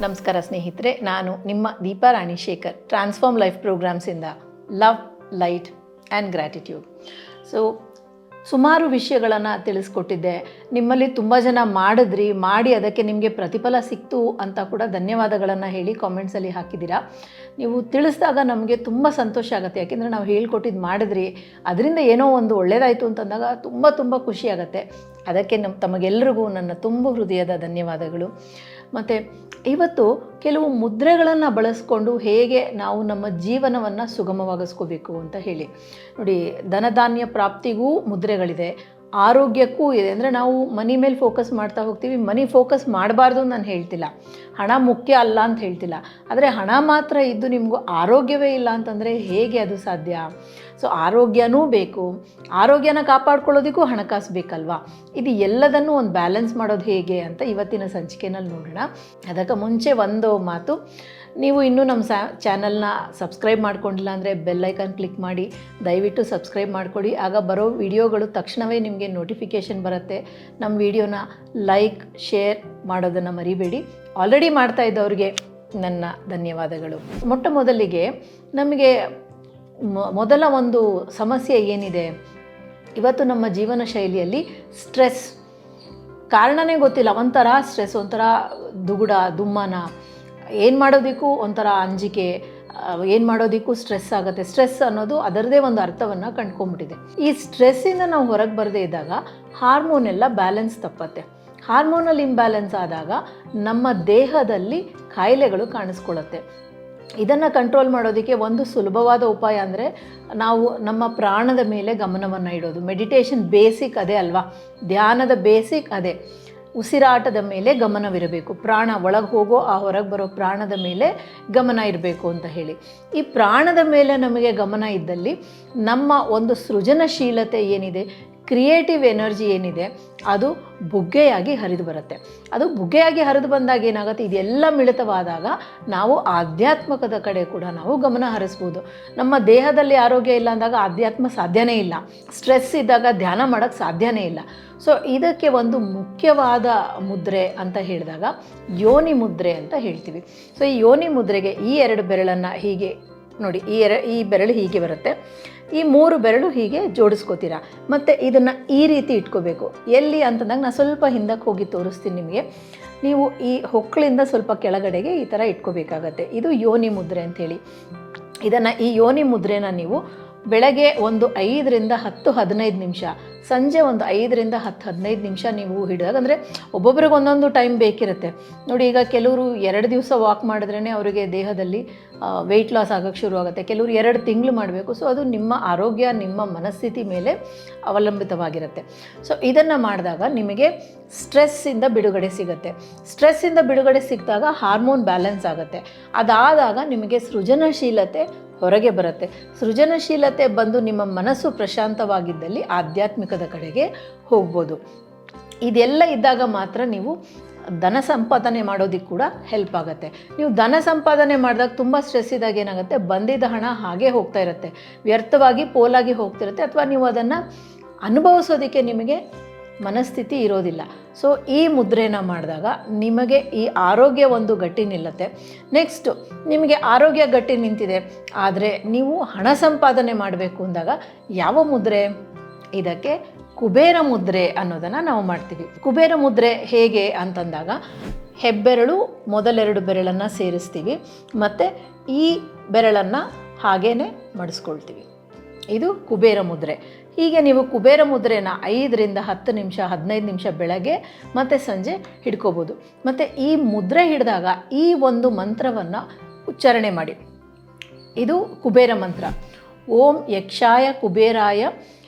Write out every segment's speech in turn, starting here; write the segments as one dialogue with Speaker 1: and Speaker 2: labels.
Speaker 1: ನಮಸ್ಕಾರ ಸ್ನೇಹಿತರೆ, ನಾನು ನಿಮ್ಮ ದೀಪಾ ರಾಣಿಶೇಖರ್ ಟ್ರಾನ್ಸ್ಫಾರ್ಮ್ ಲೈಫ್ ಪ್ರೋಗ್ರಾಮ್ಸಿಂದ ಲವ್, ಲೈಟ್ ಆ್ಯಂಡ್ ಗ್ರ್ಯಾಟಿಟ್ಯೂಡ್. ಸುಮಾರು ವಿಷಯಗಳನ್ನು ತಿಳಿಸ್ಕೊಟ್ಟಿದ್ದೆ. ನಿಮ್ಮಲ್ಲಿ ತುಂಬ ಜನ ಮಾಡಿ ಅದಕ್ಕೆ ನಿಮಗೆ ಪ್ರತಿಫಲ ಸಿಕ್ತು ಅಂತ ಕೂಡ ಧನ್ಯವಾದಗಳನ್ನು ಹೇಳಿ ಕಾಮೆಂಟ್ಸಲ್ಲಿ ಹಾಕಿದ್ದೀರಾ. ನೀವು ತಿಳಿಸಿದಾಗ ನಮಗೆ ತುಂಬ ಸಂತೋಷ ಆಗುತ್ತೆ. ಯಾಕೆಂದರೆ ನಾವು ಹೇಳ್ಕೊಟ್ಟಿದ್ದು ಮಾಡಿದ್ರಿ, ಅದರಿಂದ ಏನೋ ಒಂದು ಒಳ್ಳೆಯದಾಯಿತು ಅಂತಂದಾಗ ತುಂಬ ಖುಷಿ ಆಗುತ್ತೆ. ಅದಕ್ಕೆ ತಮಗೆಲ್ಲರಿಗೂ ನನ್ನ ತುಂಬ ಹೃದಯದ ಧನ್ಯವಾದಗಳು. ಮತ್ತು ಇವತ್ತು ಕೆಲವು ಮುದ್ರೆಗಳನ್ನು ಬಳಸ್ಕೊಂಡು ಹೇಗೆ ನಾವು ನಮ್ಮ ಜೀವನವನ್ನು ಸುಗಮವಾಗಿಸ್ಕೋಬೇಕು ಅಂತ ಹೇಳಿ ನೋಡಿ. ಧನಧಾನ್ಯ ಪ್ರಾಪ್ತಿಗೂ ಮುದ್ರೆಗಳಿದೆ, ಆರೋಗ್ಯಕ್ಕೂ ಇದೆ. ಅಂದರೆ ನಾವು ಮನಿ ಮೇಲೆ ಫೋಕಸ್ ಮಾಡ್ತಾ ಹೋಗ್ತೀವಿ. ಮನಿ ಫೋಕಸ್ ಮಾಡಬಾರ್ದು ನಾನು ಹೇಳ್ತಿಲ್ಲ, ಹಣ ಮುಖ್ಯ ಅಲ್ಲ ಅಂತ ಹೇಳ್ತಿಲ್ಲ. ಆದರೆ ಹಣ ಮಾತ್ರ ಇದ್ದು ನಿಮಗೂ ಆರೋಗ್ಯವೇ ಇಲ್ಲ ಅಂತಂದರೆ ಹೇಗೆ ಅದು ಸಾಧ್ಯ? ಸೊ ಆರೋಗ್ಯನೂ ಬೇಕು, ಆರೋಗ್ಯನ ಕಾಪಾಡ್ಕೊಳ್ಳೋದಕ್ಕೂ ಹಣಕಾಸು ಬೇಕಲ್ವಾ? ಇದು ಎಲ್ಲದನ್ನೂ ಒಂದು ಬ್ಯಾಲೆನ್ಸ್ ಮಾಡೋದು ಹೇಗೆ ಅಂತ ಇವತ್ತಿನ ಸಂಚಿಕೆಯಲ್ಲಿ ನೋಡೋಣ. ಅದಕ್ಕೆ ಮುಂಚೆ ಒಂದು ಮಾತು, ನೀವು ಇನ್ನೂ ನಮ್ಮ ಚಾನಲ್ನ ಸಬ್ಸ್ಕ್ರೈಬ್ ಮಾಡ್ಕೊಂಡಿಲ್ಲ ಅಂದರೆ ಬೆಲ್ಲೈಕನ್ ಕ್ಲಿಕ್ ಮಾಡಿ ದಯವಿಟ್ಟು ಸಬ್ಸ್ಕ್ರೈಬ್ ಮಾಡಿಕೊಡಿ. ಆಗ ಬರೋ ವಿಡಿಯೋಗಳು ತಕ್ಷಣವೇ ನಿಮಗೆ ನೋಟಿಫಿಕೇಷನ್ ಬರುತ್ತೆ. ನಮ್ಮ ವಿಡಿಯೋನ ಲೈಕ್, ಶೇರ್ ಮಾಡೋದನ್ನು ಮರಿಬೇಡಿ. ಆಲ್ರೆಡಿ ಮಾಡ್ತಾ ಇದ್ದವ್ರಿಗೆ ನನ್ನ ಧನ್ಯವಾದಗಳು. ಮೊಟ್ಟ ಮೊದಲಿಗೆ ನಮಗೆ ಮೊದಲ ಒಂದು ಸಮಸ್ಯೆ ಏನಿದೆ ಇವತ್ತು ನಮ್ಮ ಜೀವನ ಶೈಲಿಯಲ್ಲಿ? ಸ್ಟ್ರೆಸ್. ಕಾರಣನೇ ಗೊತ್ತಿಲ್ಲ, ಒಂಥರ ಸ್ಟ್ರೆಸ್, ಒಂಥರ ದುಗುಡ, ದುಮ್ಮನ, ಏನು ಮಾಡೋದಕ್ಕೂ ಒಂಥರ ಅಂಜಿಕೆ, ಏನು ಮಾಡೋದಕ್ಕೂ ಸ್ಟ್ರೆಸ್ ಆಗುತ್ತೆ. ಸ್ಟ್ರೆಸ್ ಅನ್ನೋದು ಅದರದೇ ಒಂದು ಅರ್ಥವನ್ನು ಕಂಡ್ಕೊಂಡ್ಬಿಟ್ಟಿದೆ. ಈ ಸ್ಟ್ರೆಸ್ಸಿಂದ ನಾವು ಹೊರಗೆ ಬರದೇ ಇದ್ದಾಗ ಹಾರ್ಮೋನ್ ಎಲ್ಲ ಬ್ಯಾಲೆನ್ಸ್ ತಪ್ಪತ್ತೆ. ಹಾರ್ಮೋನಲ್ ಇಂಬ್ಯಾಲೆನ್ಸ್ ಆದಾಗ ನಮ್ಮ ದೇಹದಲ್ಲಿ ಕಾಯಿಲೆಗಳು ಕಾಣಿಸ್ಕೊಳ್ಳುತ್ತೆ. ಇದನ್ನು ಕಂಟ್ರೋಲ್ ಮಾಡೋದಕ್ಕೆ ಒಂದು ಸುಲಭವಾದ ಉಪಾಯ ಅಂದರೆ ನಾವು ನಮ್ಮ ಪ್ರಾಣದ ಮೇಲೆ ಗಮನವನ್ನು ಇಡೋದು. ಮೆಡಿಟೇಷನ್ ಬೇಸಿಕ್ ಅದೇ ಅಲ್ವಾ, ಧ್ಯಾನದ ಬೇಸಿಕ್ ಅದೇ. ಉಸಿರಾಟದ ಮೇಲೆ ಗಮನವಿರಬೇಕು, ಪ್ರಾಣ ಒಳಗೆ ಹೋಗೋ ಆ ಹೊರಗೆ ಬರೋ ಪ್ರಾಣದ ಮೇಲೆ ಗಮನ ಇರಬೇಕು ಅಂತ ಹೇಳಿ. ಈ ಪ್ರಾಣದ ಮೇಲೆ ನಮಗೆ ಗಮನ ಇದ್ದಲ್ಲಿ ನಮ್ಮ ಒಂದು ಸೃಜನಶೀಲತೆ ಏನಿದೆ, ಕ್ರಿಯೇಟಿವ್ ಎನರ್ಜಿ ಏನಿದೆ, ಅದು ಬುಗ್ಗೆಯಾಗಿ ಹರಿದು ಬರುತ್ತೆ. ಅದು ಬುಗ್ಗೆಯಾಗಿ ಹರಿದು ಬಂದಾಗ ಏನಾಗುತ್ತೆ, ಇದೆಲ್ಲ ಮಿಳಿತವಾದಾಗ ನಾವು ಆಧ್ಯಾತ್ಮಕದ ಕಡೆ ಕೂಡ ನಾವು ಗಮನ ಹರಿಸ್ಬೋದು. ನಮ್ಮ ದೇಹದಲ್ಲಿ ಆರೋಗ್ಯ ಇಲ್ಲ ಅಂದಾಗ ಆಧ್ಯಾತ್ಮ ಸಾಧ್ಯನೇ ಇಲ್ಲ. ಸ್ಟ್ರೆಸ್ ಇದ್ದಾಗ ಧ್ಯಾನ ಮಾಡೋಕ್ಕೆ ಸಾಧ್ಯನೇ ಇಲ್ಲ. ಸೊ ಇದಕ್ಕೆ ಒಂದು ಮುಖ್ಯವಾದ ಮುದ್ರೆ ಅಂತ ಹೇಳಿದಾಗ ಯೋನಿ ಮುದ್ರೆ ಅಂತ ಹೇಳ್ತೀವಿ. ಸೊ ಈ ಯೋನಿ ಮುದ್ರೆಗೆ ಈ ಎರಡು ಬೆರಳನ್ನು ಹೀಗೆ ನೋಡಿ, ಈ ಬೆರಳು ಹೀಗೆ ಬರುತ್ತೆ, ಈ 3 ಬೆರಳು ಹೀಗೆ ಜೋಡಿಸ್ಕೋತೀರಾ. ಮತ್ತು ಇದನ್ನು ಈ ರೀತಿ ಇಟ್ಕೋಬೇಕು. ಎಲ್ಲಿ ಅಂತಂದಾಗ ನಾನು ಸ್ವಲ್ಪ ಹಿಂದಕ್ಕೆ ಹೋಗಿ ತೋರಿಸ್ತೀನಿ ನಿಮಗೆ. ನೀವು ಈ ಹೊಕ್ಕಳಿಂದ ಸ್ವಲ್ಪ ಕೆಳಗಡೆಗೆ ಈ ಥರ ಇಟ್ಕೋಬೇಕಾಗತ್ತೆ. ಇದು ಯೋನಿ ಮುದ್ರೆ ಅಂಥೇಳಿ. ಈ ಯೋನಿ ಮುದ್ರೆನ ನೀವು ಬೆಳಗ್ಗೆ ಒಂದು 5ರಿಂದ 10-15 ನಿಮಿಷ, ಸಂಜೆ ಒಂದು 5ರಿಂದ 10-15 ನಿಮಿಷ ನೀವು ಹಿಡಿದಾಗ, ಅಂದರೆ ಒಬ್ಬೊಬ್ರಿಗೆ ಒಂದೊಂದು ಟೈಮ್ ಬೇಕಿರುತ್ತೆ ನೋಡಿ. ಈಗ ಕೆಲವರು 2 ದಿವಸ ವಾಕ್ ಮಾಡಿದ್ರೇ ಅವರಿಗೆ ದೇಹದಲ್ಲಿ ವೆಯ್ಟ್ ಲಾಸ್ ಆಗೋಕ್ಕೆ ಶುರು ಆಗುತ್ತೆ. ಕೆಲವರು 2 ತಿಂಗಳು ಮಾಡಬೇಕು. ಸೊ ಅದು ನಿಮ್ಮ ಆರೋಗ್ಯ, ನಿಮ್ಮ ಮನಸ್ಥಿತಿ ಮೇಲೆ ಅವಲಂಬಿತವಾಗಿರುತ್ತೆ. ಸೊ ಇದನ್ನು ಮಾಡಿದಾಗ ನಿಮಗೆ ಸ್ಟ್ರೆಸ್ಸಿಂದ ಬಿಡುಗಡೆ ಸಿಗುತ್ತೆ. ಸ್ಟ್ರೆಸ್ಸಿಂದ ಬಿಡುಗಡೆ ಸಿಕ್ಕಿದಾಗ ಹಾರ್ಮೋನ್ ಬ್ಯಾಲೆನ್ಸ್ ಆಗುತ್ತೆ. ಅದಾದಾಗ ನಿಮಗೆ ಸೃಜನಶೀಲತೆ ಹೊರಗೆ ಬರುತ್ತೆ. ಸೃಜನಶೀಲತೆ ಬಂದು ನಿಮ್ಮ ಮನಸ್ಸು ಪ್ರಶಾಂತವಾಗಿದ್ದಲ್ಲಿ ಆಧ್ಯಾತ್ಮಿಕದ ಕಡೆಗೆ ಹೋಗ್ಬೋದು. ಇದೆಲ್ಲ ಇದ್ದಾಗ ಮಾತ್ರ ನೀವು ಧನ ಸಂಪಾದನೆ ಮಾಡೋದಕ್ಕೆ ಕೂಡ ಹೆಲ್ಪ್ ಆಗುತ್ತೆ. ನೀವು ಧನ ಸಂಪಾದನೆ ಮಾಡಿದಾಗ ತುಂಬ ಸ್ಟ್ರೆಸ್ ಇದ್ದಾಗ ಏನಾಗುತ್ತೆ, ಬಂದಿದ್ದ ಹಣ ಹಾಗೆ ಹೋಗ್ತಾ ಇರುತ್ತೆ, ವ್ಯರ್ಥವಾಗಿ ಪೋಲಾಗಿ ಹೋಗ್ತಿರುತ್ತೆ, ಅಥವಾ ನೀವು ಅದನ್ನು ಅನುಭವಿಸೋದಕ್ಕೆ ನಿಮಗೆ ಮನಸ್ಥಿತಿ ಇರೋದಿಲ್ಲ. ಸೊ ಈ ಮುದ್ರೆನ ಮಾಡಿದಾಗ ನಿಮಗೆ ಈ ಆರೋಗ್ಯ ಒಂದು ಗಟ್ಟಿ ನಿಲ್ಲುತ್ತೆ. ನೆಕ್ಸ್ಟು ನಿಮಗೆ ಆರೋಗ್ಯ ಗಟ್ಟಿ ನಿಂತಿದೆ, ಆದರೆ ನೀವು ಹಣ ಸಂಪಾದನೆ ಮಾಡಬೇಕು ಅಂದಾಗ ಯಾವ ಮುದ್ರೆ? ಇದಕ್ಕೆ ಕುಬೇರ ಮುದ್ರೆ ಅನ್ನೋದನ್ನು ನಾವು ಮಾಡ್ತೀವಿ. ಕುಬೇರ ಮುದ್ರೆ ಹೇಗೆ ಅಂತಂದಾಗ ಹೆಬ್ಬೆರಳು ಮೊದಲೆರಡು ಬೆರಳನ್ನು ಸೇರಿಸ್ತೀವಿ, ಮತ್ತು ಈ ಬೆರಳನ್ನು ಹಾಗೇ ಮಡಿಸ್ಕೊಳ್ತೀವಿ. ಇದು ಕುಬೇರ ಮುದ್ರೆ. ಹೀಗೆ ನೀವು ಕುಬೇರ ಮುದ್ರೆನ 5ರಿಂದ 10 ನಿಮಿಷ, 15 ನಿಮಿಷ ಬೆಳಗ್ಗೆ ಮತ್ತು ಸಂಜೆ ಹಿಡ್ಕೋಬೋದು. ಮತ್ತು ಈ ಮುದ್ರೆ ಹಿಡಿದಾಗ ಈ ಒಂದು ಮಂತ್ರವನ್ನು ಉಚ್ಚಾರಣೆ ಮಾಡಿ. ಇದು ಕುಬೇರ ಮಂತ್ರ. ಓಂ ಯಕ್ಷಾಯ ಕುಬೇರಾಯ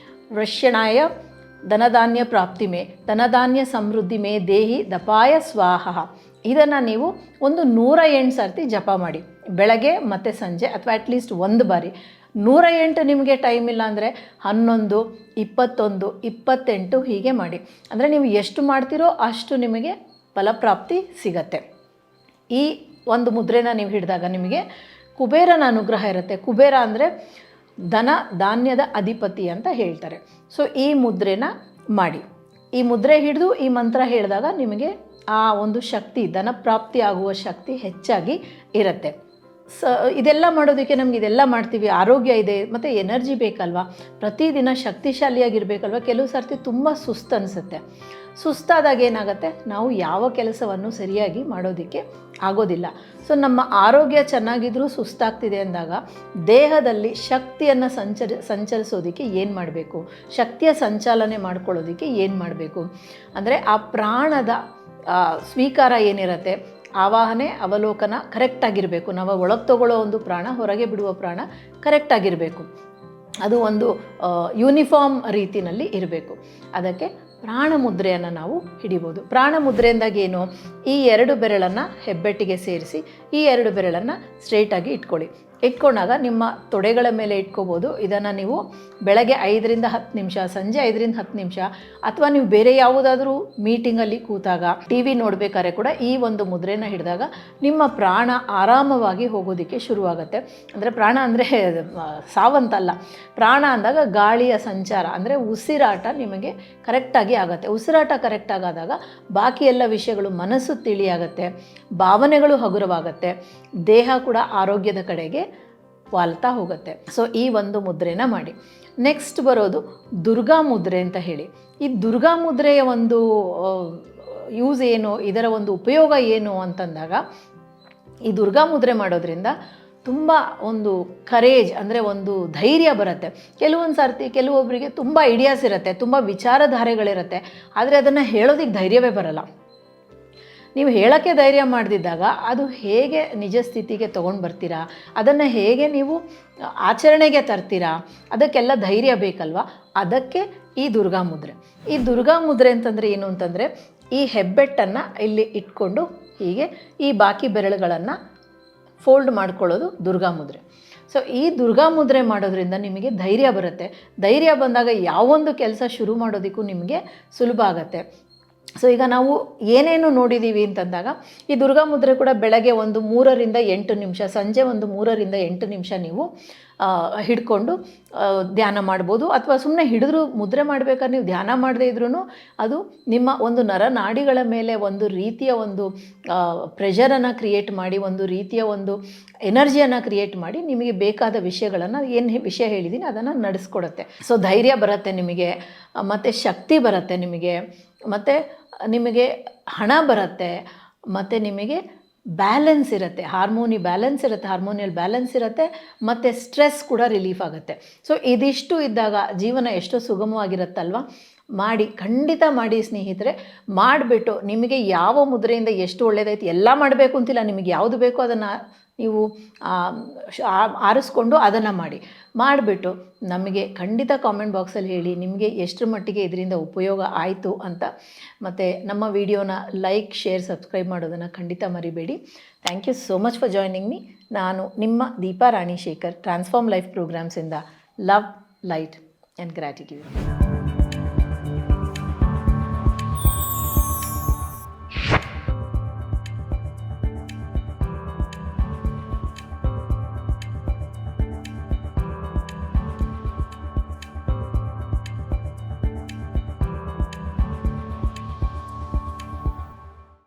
Speaker 1: ವೃಷ್ಯಣಾಯ ಧನಧಾನ್ಯ ಪ್ರಾಪ್ತಿ ಮೇ, ಧನಧಾನ್ಯ ಸಮೃದ್ಧಿ ಮೇ ದೇಹಿ ದಪಾಯ ಸ್ವಾಹ. ಇದನ್ನು ನೀವು ಒಂದು 108 ಸರ್ತಿ ಜಪ ಮಾಡಿ, ಬೆಳಗ್ಗೆ ಮತ್ತು ಸಂಜೆ, ಅಥವಾ ಅಟ್ಲೀಸ್ಟ್ 1 ಬಾರಿ. 108 ನಿಮಗೆ ಟೈಮ್ ಇಲ್ಲ ಅಂದರೆ 11, 21, 28 ಹೀಗೆ ಮಾಡಿ. ಅಂದರೆ ನೀವು ಎಷ್ಟು ಮಾಡ್ತೀರೋ ಅಷ್ಟು ನಿಮಗೆ ಫಲಪ್ರಾಪ್ತಿ ಸಿಗತ್ತೆ. ಈ ಒಂದು ಮುದ್ರೆನ ನೀವು ಹಿಡಿದಾಗ ನಿಮಗೆ ಕುಬೇರನ ಅನುಗ್ರಹ ಇರುತ್ತೆ. ಕುಬೇರ ಅಂದರೆ ಧನ ಧಾನ್ಯದ ಅಧಿಪತಿ ಅಂತ ಹೇಳ್ತಾರೆ. ಸೊ ಈ ಮುದ್ರೆನ ಮಾಡಿ. ಈ ಮುದ್ರೆ ಹಿಡಿದು ಈ ಮಂತ್ರ ಹೇಳಿದಾಗ ನಿಮಗೆ ಆ ಒಂದು ಶಕ್ತಿ, ಧನಪ್ರಾಪ್ತಿ ಆಗುವ ಶಕ್ತಿ ಹೆಚ್ಚಾಗಿ ಇರುತ್ತೆ. ಇದೆಲ್ಲ ಮಾಡೋದಕ್ಕೆ ನಮ್ಗೆ ಇದೆಲ್ಲ ಮಾಡ್ತೀವಿ, ಆರೋಗ್ಯ ಇದೆ ಮತ್ತು ಎನರ್ಜಿ ಬೇಕಲ್ವ, ಪ್ರತಿದಿನ ಶಕ್ತಿಶಾಲಿಯಾಗಿರಬೇಕಲ್ವ. ಕೆಲವು ಸರ್ತಿ ತುಂಬ ಸುಸ್ತು ಅನಿಸುತ್ತೆ. ಸುಸ್ತಾದಾಗ ಏನಾಗುತ್ತೆ, ನಾವು ಯಾವ ಕೆಲಸವನ್ನು ಸರಿಯಾಗಿ ಮಾಡೋದಕ್ಕೆ ಆಗೋದಿಲ್ಲ. ಸೊ ನಮ್ಮ ಆರೋಗ್ಯ ಚೆನ್ನಾಗಿದ್ರೂ ಸುಸ್ತಾಗ್ತಿದೆ ಅಂದಾಗ ದೇಹದಲ್ಲಿ ಶಕ್ತಿಯನ್ನು ಸಂಚರಿಸೋದಕ್ಕೆ ಏನು ಮಾಡಬೇಕು, ಶಕ್ತಿಯ ಸಂಚಾಲನೆ ಮಾಡ್ಕೊಳ್ಳೋದಕ್ಕೆ ಏನು ಮಾಡಬೇಕು ಅಂದರೆ ಆ ಪ್ರಾಣದ ಸ್ವೀಕಾರ ಏನಿರುತ್ತೆ, ಆವಾಹನೆ ಅವಲೋಕನ ಕರೆಕ್ಟಾಗಿರಬೇಕು. ನಾವು ಒಳಗೆ ತಗೊಳ್ಳೋ ಒಂದು ಪ್ರಾಣ, ಹೊರಗೆ ಬಿಡುವ ಪ್ರಾಣ ಕರೆಕ್ಟಾಗಿರಬೇಕು. ಅದು ಒಂದು ಯೂನಿಫಾರ್ಮ್ ರೀತಿಯಲ್ಲಿ ಇರಬೇಕು. ಅದಕ್ಕೆ ಪ್ರಾಣ ಮುದ್ರೆಯನ್ನು ನಾವು ಹಿಡಿಬೋದು. ಪ್ರಾಣ ಮುದ್ರೆಯಿಂದಾಗ ಏನು, ಈ 2 ಬೆರಳನ್ನು ಹೆಬ್ಬೆಟ್ಟಿಗೆ ಸೇರಿಸಿ ಈ 2 ಬೆರಳನ್ನು ಸ್ಟ್ರೈಟಾಗಿ ಇಟ್ಕೊಂಡಾಗ ನಿಮ್ಮ ತೊಡೆಗಳ ಮೇಲೆ ಇಟ್ಕೋಬೋದು. ಇದನ್ನು ನೀವು ಬೆಳಗ್ಗೆ 5ರಿಂದ 10 ನಿಮಿಷ, ಸಂಜೆ 5ರಿಂದ 10 ನಿಮಿಷ, ಅಥವಾ ನೀವು ಬೇರೆ ಯಾವುದಾದ್ರೂ ಮೀಟಿಂಗಲ್ಲಿ ಕೂತಾಗ, ಟಿ ವಿ ನೋಡಬೇಕಾದ್ರೆ ಕೂಡ ಈ ಒಂದು ಮುದ್ರೆನ ಹಿಡಿದಾಗ ನಿಮ್ಮ ಪ್ರಾಣ ಆರಾಮವಾಗಿ ಹೋಗೋದಕ್ಕೆ ಶುರುವಾಗುತ್ತೆ. ಅಂದರೆ ಪ್ರಾಣ ಅಂದರೆ ಸಾವಂತಲ್ಲ, ಪ್ರಾಣ ಅಂದಾಗ ಗಾಳಿಯ ಸಂಚಾರ ಅಂದರೆ ಉಸಿರಾಟ ನಿಮಗೆ ಕರೆಕ್ಟಾಗಿ ಆಗುತ್ತೆ. ಉಸಿರಾಟ ಕರೆಕ್ಟಾಗಾದಾಗ ಬಾಕಿ ಎಲ್ಲ ವಿಷಯಗಳು, ಮನಸ್ಸು ತಿಳಿಯಾಗುತ್ತೆ, ಭಾವನೆಗಳು ಹಗುರವಾಗುತ್ತೆ, ದೇಹ ಕೂಡ ಆರೋಗ್ಯದ ಕಡೆಗೆ ವಾಲ್ತಾ ಹೋಗುತ್ತೆ. ಸೊ ಈ ಒಂದು ಮುದ್ರೆನ ಮಾಡಿ. ನೆಕ್ಸ್ಟ್ ಬರೋದು ದುರ್ಗಾ ಮುದ್ರೆ ಅಂತ ಹೇಳಿ. ಈ ದುರ್ಗಾ ಮುದ್ರೆಯ ಒಂದು ಯೂಸ್ ಏನು, ಇದರ ಒಂದು ಉಪಯೋಗ ಏನು ಅಂತಂದಾಗ, ಈ ದುರ್ಗಾ ಮುದ್ರೆ ಮಾಡೋದ್ರಿಂದ ತುಂಬ ಒಂದು ಕರೇಜ್ ಅಂದರೆ ಒಂದು ಧೈರ್ಯ ಬರುತ್ತೆ. ಕೆಲವೊಂದು ಸರ್ತಿ ಕೆಲವೊಬ್ಬರಿಗೆ ತುಂಬ ಐಡಿಯಾಸ್ ಇರುತ್ತೆ, ತುಂಬ ವಿಚಾರಧಾರೆಗಳಿರುತ್ತೆ, ಆದರೆ ಅದನ್ನು ಹೇಳೋದಕ್ಕೆ ಧೈರ್ಯವೇ ಬರಲ್ಲ. ನೀವು ಹೇಳೋಕ್ಕೆ ಧೈರ್ಯ ಮಾಡದಿದ್ದಾಗ ಅದು ಹೇಗೆ ನಿಜ ಸ್ಥಿತಿಗೆ ತೊಗೊಂಡು ಬರ್ತೀರಾ, ಅದನ್ನು ಹೇಗೆ ನೀವು ಆಚರಣೆಗೆ ತರ್ತೀರಾ, ಅದಕ್ಕೆಲ್ಲ ಧೈರ್ಯ ಬೇಕಲ್ವ. ಅದಕ್ಕೆ ಈ ದುರ್ಗಾ ಮುದ್ರೆ. ಈ ದುರ್ಗಾ ಮುದ್ರೆ ಅಂತಂದರೆ ಏನು ಅಂತಂದರೆ, ಈ ಹೆಬ್ಬೆಟ್ಟನ್ನು ಇಲ್ಲಿ ಇಟ್ಕೊಂಡು ಹೀಗೆ ಈ ಬಾಕಿ ಬೆರಳುಗಳನ್ನು ಫೋಲ್ಡ್ ಮಾಡ್ಕೊಳ್ಳೋದು ದುರ್ಗಾ ಮುದ್ರೆ. ಸೊ ಈ ದುರ್ಗಾ ಮುದ್ರೆ ಮಾಡೋದ್ರಿಂದ ನಿಮಗೆ ಧೈರ್ಯ ಬರುತ್ತೆ. ಧೈರ್ಯ ಬಂದಾಗ ಯಾವೊಂದು ಕೆಲಸ ಶುರು ಮಾಡೋದಕ್ಕೂ ನಿಮಗೆ ಸುಲಭ ಆಗುತ್ತೆ. ಸೊ ಈಗ ನಾವು ಏನೇನು ನೋಡಿದ್ದೀವಿ ಅಂತಂದಾಗ, ಈ ದುರ್ಗಾ ಮುದ್ರೆ ಕೂಡ ಬೆಳಗ್ಗೆ ಒಂದು 3ರಿಂದ 8 ನಿಮಿಷ, ಸಂಜೆ ಒಂದು 3ರಿಂದ 8 ನಿಮಿಷ ನೀವು ಹಿಡ್ಕೊಂಡು ಧ್ಯಾನ ಮಾಡ್ಬೋದು. ಅಥವಾ ಸುಮ್ಮನೆ ಹಿಡಿದ್ರು, ಮುದ್ರೆ ಮಾಡಬೇಕಾದ್ರೆ ನೀವು ಧ್ಯಾನ ಮಾಡದೇ ಇದ್ರೂ ಅದು ನಿಮ್ಮ ಒಂದು ನರನಾಡಿಗಳ ಮೇಲೆ ಒಂದು ರೀತಿಯ ಒಂದು ಪ್ರೆಷರನ್ನು ಕ್ರಿಯೇಟ್ ಮಾಡಿ, ಒಂದು ರೀತಿಯ ಒಂದು ಎನರ್ಜಿಯನ್ನು ಕ್ರಿಯೇಟ್ ಮಾಡಿ, ನಿಮಗೆ ಬೇಕಾದ ವಿಷಯಗಳನ್ನು, ಏನು ವಿಷಯ ಹೇಳಿದ್ದೀನಿ ಅದನ್ನು ನಡೆಸ್ಕೊಡುತ್ತೆ. ಸೊ ಧೈರ್ಯ ಬರುತ್ತೆ ನಿಮಗೆ, ಮತ್ತು ಶಕ್ತಿ ಬರುತ್ತೆ ನಿಮಗೆ, ಮತ್ತು ನಿಮಗೆ ಹಣ ಬರುತ್ತೆ, ಮತ್ತು ನಿಮಗೆ ಬ್ಯಾಲೆನ್ಸ್ ಇರುತ್ತೆ, ಹಾರ್ಮೋನಿಯಲ್ ಬ್ಯಾಲೆನ್ಸ್ ಇರುತ್ತೆ, ಮತ್ತು ಸ್ಟ್ರೆಸ್ ಕೂಡ ರಿಲೀಫ್ ಆಗುತ್ತೆ. ಸೊ ಇದಿಷ್ಟು ಇದ್ದಾಗ ಜೀವನ ಎಷ್ಟು ಸುಗಮವಾಗಿರುತ್ತಲ್ವ. ಮಾಡಿ, ಖಂಡಿತ ಮಾಡಿ ಸ್ನೇಹಿತರೆ. ಮಾಡಿಬಿಟ್ಟು ನಿಮಗೆ ಯಾವ ಮುದ್ರೆಯಿಂದ ಎಷ್ಟು ಒಳ್ಳೆಯದಾಯ್ತು, ಎಲ್ಲ ಮಾಡಬೇಕು ಅಂತಿಲ್ಲ, ನಿಮಗೆ ಯಾವುದು ಬೇಕೋ ಅದನ್ನು ನೀವು ಆರಿಸ್ಕೊಂಡು ಅದನ್ನು ಮಾಡಿಬಿಟ್ಟು ನಮಗೆ ಖಂಡಿತ ಕಾಮೆಂಟ್ ಬಾಕ್ಸಲ್ಲಿ ಹೇಳಿ ನಿಮಗೆ ಎಷ್ಟರ ಮಟ್ಟಿಗೆ ಇದರಿಂದ ಉಪಯೋಗ ಆಯಿತು ಅಂತ. ಮತ್ತು ನಮ್ಮ ವಿಡಿಯೋನ ಲೈಕ್, ಶೇರ್, ಸಬ್ಸ್ಕ್ರೈಬ್ ಮಾಡೋದನ್ನು ಖಂಡಿತ ಮರಿಬೇಡಿ. Thank you so much for joining me. ನಾನು ನಿಮ್ಮ ದೀಪಾ ರಾಣಿ ಶೇಖರ್, ಟ್ರಾನ್ಸ್ಫಾರ್ಮ್ ಲೈಫ್ ಪ್ರೋಗ್ರಾಮ್ಸಿಂದ. Love, light and gratitude.